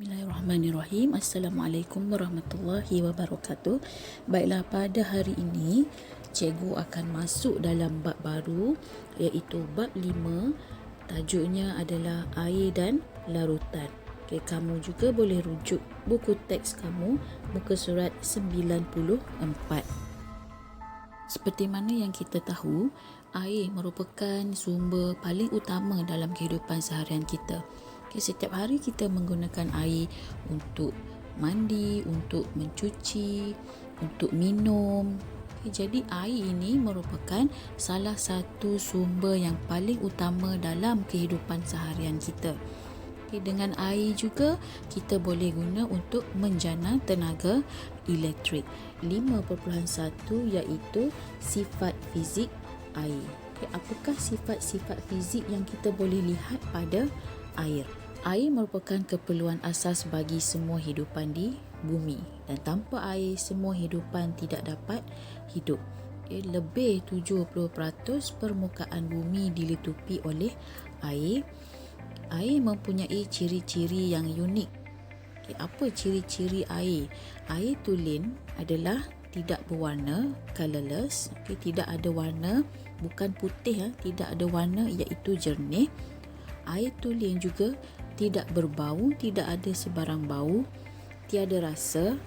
Bismillahirrahmanirrahim. Assalamualaikum warahmatullahi wabarakatuh. Baiklah, pada hari ini cikgu akan masuk dalam bab baru iaitu bab 5. Tajuknya adalah air dan larutan. Okay, kamu juga boleh rujuk buku teks kamu muka surat 94. Seperti mana yang kita tahu, air merupakan sumber paling utama dalam kehidupan seharian kita. Okay, setiap hari kita menggunakan air untuk mandi, untuk mencuci, untuk minum. Okay, jadi air ini merupakan salah satu sumber yang paling utama dalam kehidupan seharian kita. Okay, dengan air juga kita boleh guna untuk menjana tenaga elektrik. 5.1 iaitu sifat fizik air. Okay, apakah sifat-sifat fizik yang kita boleh lihat pada air? Air merupakan keperluan asas bagi semua hidupan di bumi, dan tanpa air semua hidupan tidak dapat hidup. Lebih 70% permukaan bumi diliputi oleh air. Air mempunyai ciri-ciri yang unik. Apa ciri-ciri air? Air tulen adalah tidak berwarna, colourless. Tidak ada warna, bukan putih, tidak ada warna, iaitu jernih. Air tulen juga tidak berbau, tidak ada sebarang bau, tiada rasa,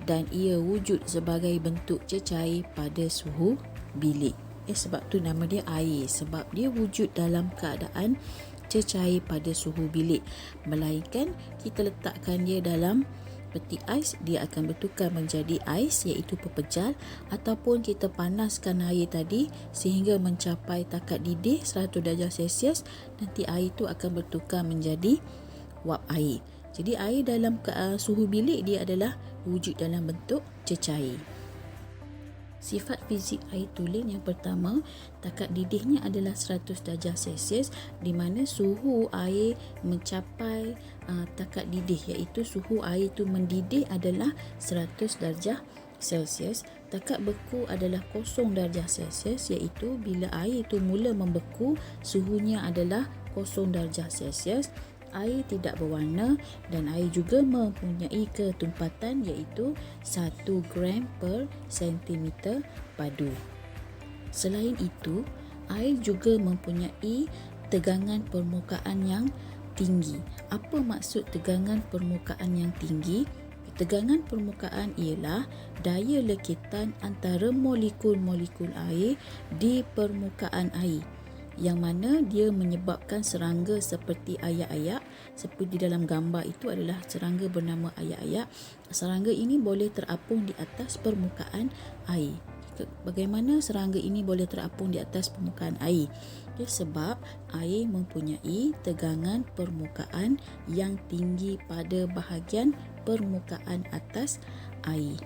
dan ia wujud sebagai bentuk cecair pada suhu bilik. Sebab tu nama dia air, sebab dia wujud dalam keadaan cecair pada suhu bilik. Melainkan kita letakkan dia dalam peti ais, dia akan bertukar menjadi ais iaitu pepejal, ataupun kita panaskan air tadi sehingga mencapai takat didih 100 darjah Celsius, nanti air itu akan bertukar menjadi wap air. Jadi air dalam suhu bilik dia adalah wujud dalam bentuk cecair. Sifat fizik air tulen yang pertama, takat didihnya adalah 100 darjah Celsius, di mana suhu air mencapai takat didih, iaitu suhu air itu mendidih adalah 100 darjah Celsius. Takat beku adalah 0 darjah Celsius, iaitu bila air itu mula membeku, suhunya adalah 0 darjah Celsius. Air tidak berwarna dan air juga mempunyai ketumpatan iaitu 1 gram per sentimeter padu. Selain itu, air juga mempunyai tegangan permukaan yang tinggi. Apa maksud tegangan permukaan yang tinggi? Tegangan permukaan ialah daya lekitan antara molekul-molekul air di permukaan air, yang mana dia menyebabkan serangga seperti ayak-ayak. Seperti dalam gambar itu adalah serangga bernama ayak-ayak. Serangga ini boleh terapung di atas permukaan air. Bagaimana serangga ini boleh terapung di atas permukaan air? Sebab air mempunyai tegangan permukaan yang tinggi pada bahagian permukaan atas air.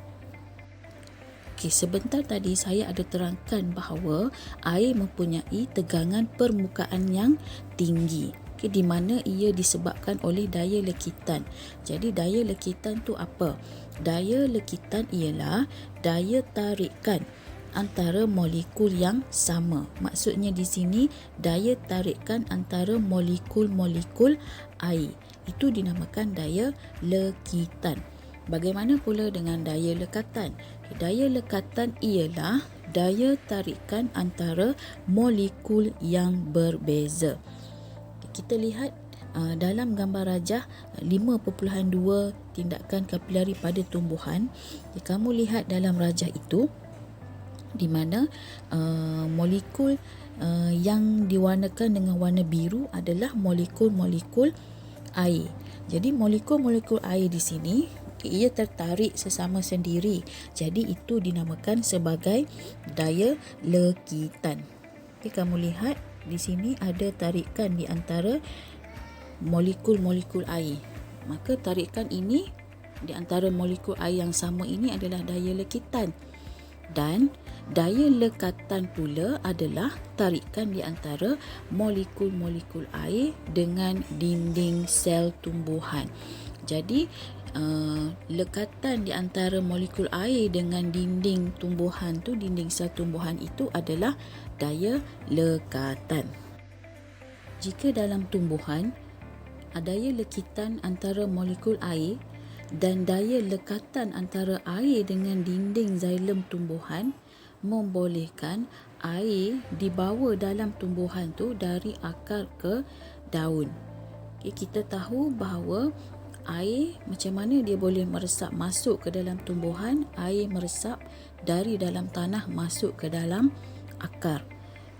Sebentar tadi saya ada terangkan bahawa air mempunyai tegangan permukaan yang tinggi, di mana ia disebabkan oleh daya lekitan. Jadi daya lekitan tu apa? Daya lekitan ialah daya tarikan antara molekul yang sama. Maksudnya di sini daya tarikan antara molekul-molekul air. Itu dinamakan daya lekitan. Bagaimana pula dengan daya lekatan? Daya lekatan ialah daya tarikan antara molekul yang berbeza. Kita lihat dalam gambar rajah 5.2 tindakan kapilari pada tumbuhan. Kamu lihat dalam rajah itu di mana molekul yang diwarnakan dengan warna biru adalah molekul-molekul air. Jadi molekul-molekul air di sini ia tertarik sesama sendiri. Jadi itu dinamakan sebagai daya lekitan. Kamu lihat di sini ada tarikan di antara molekul-molekul air. Maka tarikan ini di antara molekul air yang sama ini adalah daya lekitan. Dan daya lekatan pula adalah tarikan di antara molekul-molekul air dengan dinding sel tumbuhan. Jadi lekatan di antara molekul air dengan dinding tumbuhan tu, dinding sel tumbuhan itu adalah daya lekatan. Jika dalam tumbuhan daya lekitan antara molekul air dan daya lekatan antara air dengan dinding xilem tumbuhan membolehkan air dibawa dalam tumbuhan tu dari akar ke daun. Kita tahu bahawa air macam mana dia boleh meresap masuk ke dalam tumbuhan, air meresap dari dalam tanah masuk ke dalam akar.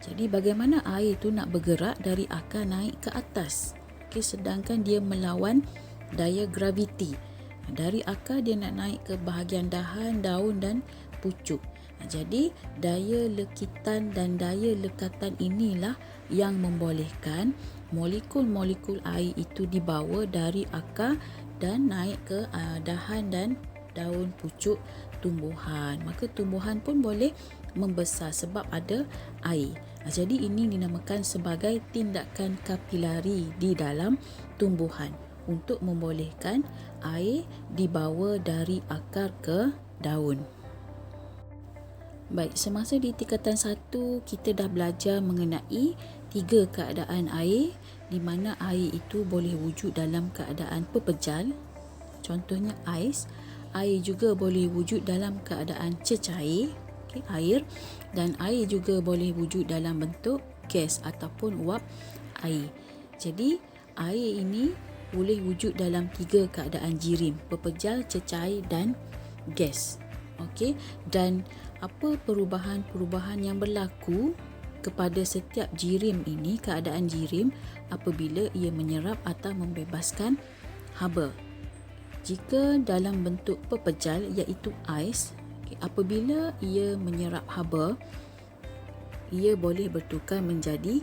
Jadi bagaimana air tu nak bergerak dari akar naik ke atas? Sedangkan dia melawan daya graviti. Dari akar dia nak naik ke bahagian dahan, daun dan pucuk. Jadi daya lekitan dan daya lekatan inilah yang membolehkan molekul-molekul air itu dibawa dari akar dan naik ke dahan dan daun pucuk tumbuhan. Maka tumbuhan pun boleh membesar sebab ada air. Jadi ini dinamakan sebagai tindakan kapilari di dalam tumbuhan untuk membolehkan air dibawa dari akar ke daun. Baik, semasa di tingkatan 1 kita dah belajar mengenai 3 keadaan air di mana air itu boleh wujud dalam keadaan pepejal. Contohnya ais. Air juga boleh wujud dalam keadaan cecair, air, dan air juga boleh wujud dalam bentuk gas ataupun wap air. Jadi air ini boleh wujud dalam 3 keadaan jirim, pepejal, cecair dan gas. Dan apa perubahan-perubahan yang berlaku kepada setiap jirim ini, keadaan jirim apabila ia menyerap atau membebaskan haba. Jika dalam bentuk pepejal iaitu ais, apabila ia menyerap haba, ia boleh bertukar menjadi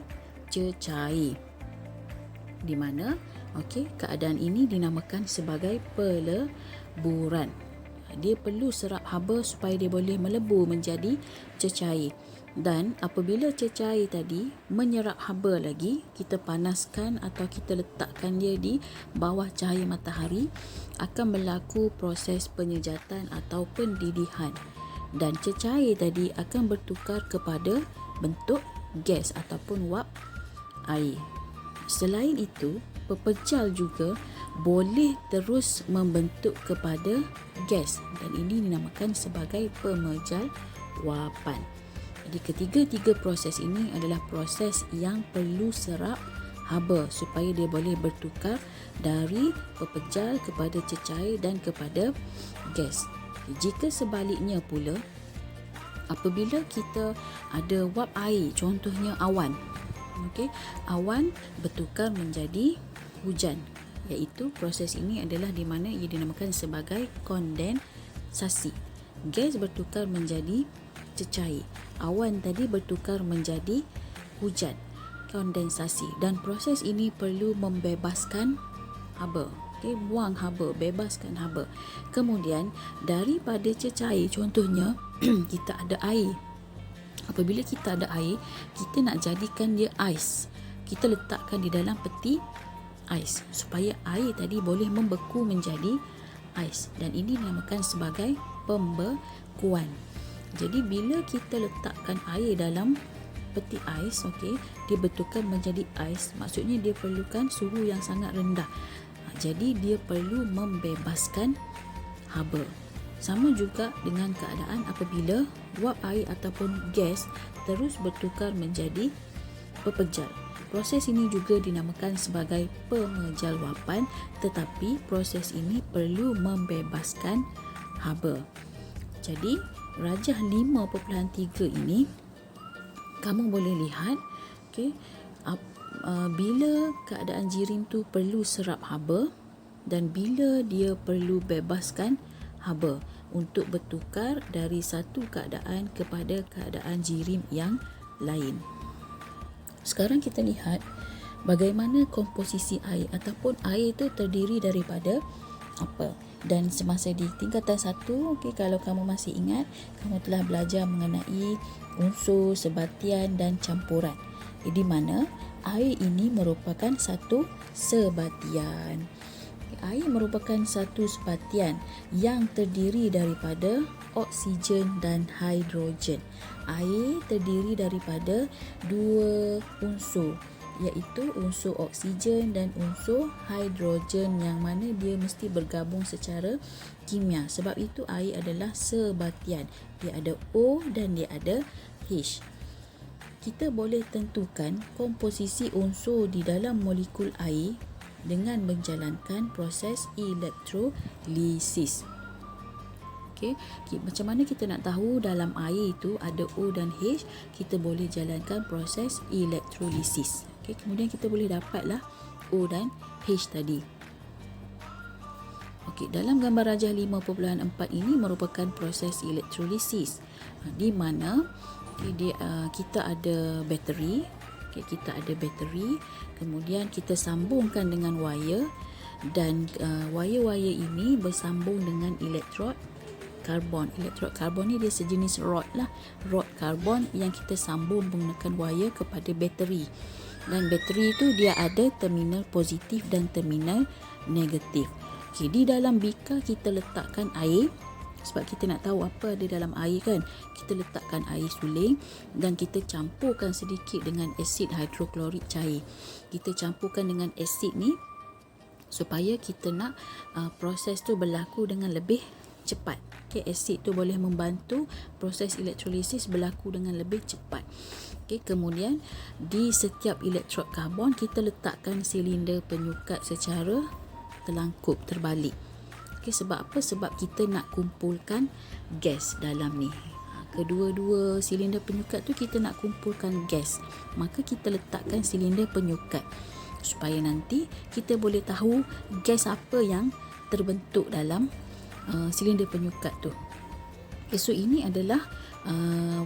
cecair. Di mana keadaan ini dinamakan sebagai peleburan. Dia perlu serap haba supaya dia boleh melebur menjadi cecair. Dan apabila cecair tadi menyerap haba lagi, kita panaskan atau kita letakkan dia di bawah cahaya matahari, akan berlaku proses penyejatan atau pendidihan. Dan cecair tadi akan bertukar kepada bentuk gas ataupun wap air. Selain itu, pepejal juga boleh terus membentuk kepada gas dan ini dinamakan sebagai pemejal wapan. Jadi ketiga-tiga proses ini adalah proses yang perlu serap haba supaya dia boleh bertukar dari pepejal kepada cecair dan kepada gas. Jika sebaliknya pula, apabila kita ada wap air, contohnya awan, awan bertukar menjadi hujan, iaitu proses ini adalah di mana ia dinamakan sebagai kondensasi. Gas bertukar menjadi cecair, awan tadi bertukar menjadi hujan, kondensasi, dan proses ini perlu membebaskan haba. Buang haba, bebaskan haba. Kemudian daripada cecair, contohnya kita ada air. Apabila kita ada air, kita nak jadikan dia ais. Kita letakkan di dalam peti ais supaya air tadi boleh membeku menjadi ais, dan ini dinamakan sebagai pembekuan. Jadi bila kita letakkan air dalam peti ais, dia bertukar menjadi ais, maksudnya dia perlukan suhu yang sangat rendah. Jadi dia perlu membebaskan haba. Sama juga dengan keadaan apabila wap air ataupun gas terus bertukar menjadi pepejal. Proses ini juga dinamakan sebagai pemejal wapan, tetapi proses ini perlu membebaskan haba. Jadi rajah 5.3 ini kamu boleh lihat bila keadaan jirim tu perlu serap haba dan bila dia perlu bebaskan haba untuk bertukar dari satu keadaan kepada keadaan jirim yang lain. Sekarang kita lihat bagaimana komposisi air ataupun air itu terdiri daripada apa. Dan semasa di tingkatan 1, kalau kamu masih ingat, kamu telah belajar mengenai unsur, sebatian dan campuran. Di mana air ini merupakan satu sebatian. Air merupakan satu sebatian yang terdiri daripada oksigen dan hidrogen. Air terdiri daripada dua unsur, iaitu unsur oksigen dan unsur hidrogen, yang mana dia mesti bergabung secara kimia. Sebab itu air adalah sebatian. Dia ada O dan dia ada H. Kita boleh tentukan komposisi unsur di dalam molekul air dengan menjalankan proses elektrolisis. Okay. Macam mana kita nak tahu dalam air itu ada O dan H? Kita boleh jalankan proses elektrolisis. Okay. Kemudian kita boleh dapatlah O dan H tadi. Okay. Dalam gambar rajah 5.4 ini merupakan proses elektrolisis, di mana kita ada bateri. Okay, kita ada bateri, kemudian kita sambungkan dengan wire, dan wire-wire ini bersambung dengan elektrod karbon. Elektrod karbon ni dia sejenis rod lah, rod karbon yang kita sambung menggunakan wire kepada bateri. Dan bateri itu dia ada terminal positif dan terminal negatif. Okay, di dalam beaker kita letakkan air. Sebab kita nak tahu apa ada dalam air kan, kita letakkan air suling dan kita campurkan sedikit dengan asid hidroklorik cair. Kita campurkan dengan asid ni supaya kita nak proses tu berlaku dengan lebih cepat. Okay, asid tu boleh membantu proses elektrolisis berlaku dengan lebih cepat. Okay, kemudian di setiap elektrod karbon kita letakkan silinder penyukat secara terlangkup, terbalik. Okay, sebab apa? Sebab kita nak kumpulkan gas dalam ni. Kedua-dua silinder penyukat tu kita nak kumpulkan gas. Maka kita letakkan silinder penyukat supaya nanti kita boleh tahu gas apa yang terbentuk dalam silinder penyukat tu. Okay, so ini adalah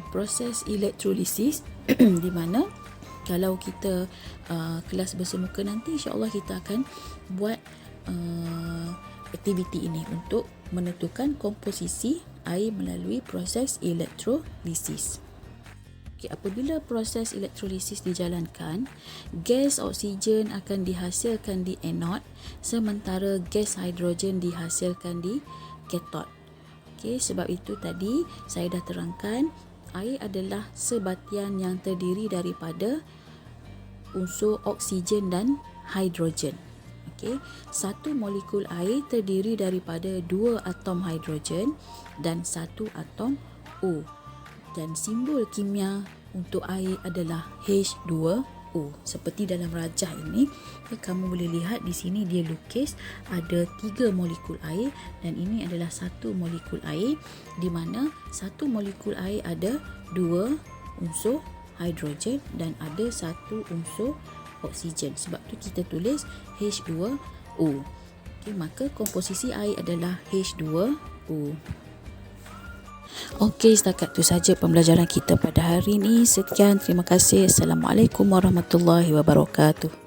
proses elektrolisis di mana kalau kita kelas bersemuka nanti, insya-Allah kita akan buat aktiviti ini untuk menentukan komposisi air melalui proses elektrolisis. Okay, apabila proses elektrolisis dijalankan, gas oksigen akan dihasilkan di anod, sementara gas hidrogen dihasilkan di katod. Okay, sebab itu tadi saya dah terangkan, air adalah sebatian yang terdiri daripada unsur oksigen dan hidrogen. Okay. Satu molekul air terdiri daripada 2 atom hidrogen dan 1 atom O. Dan simbol kimia untuk air adalah H2O. Seperti dalam rajah ini, kamu boleh lihat di sini dia lukis ada 3 molekul air dan ini adalah 1 molekul air, di mana 1 molekul air ada 2 unsur hidrogen dan ada 1 unsur oksigen. Sebab tu kita tulis H2O. Okay, maka komposisi air adalah H2O. Okey, setakat tu saja pembelajaran kita pada hari ini. Sekian, terima kasih. Assalamualaikum warahmatullahi wabarakatuh.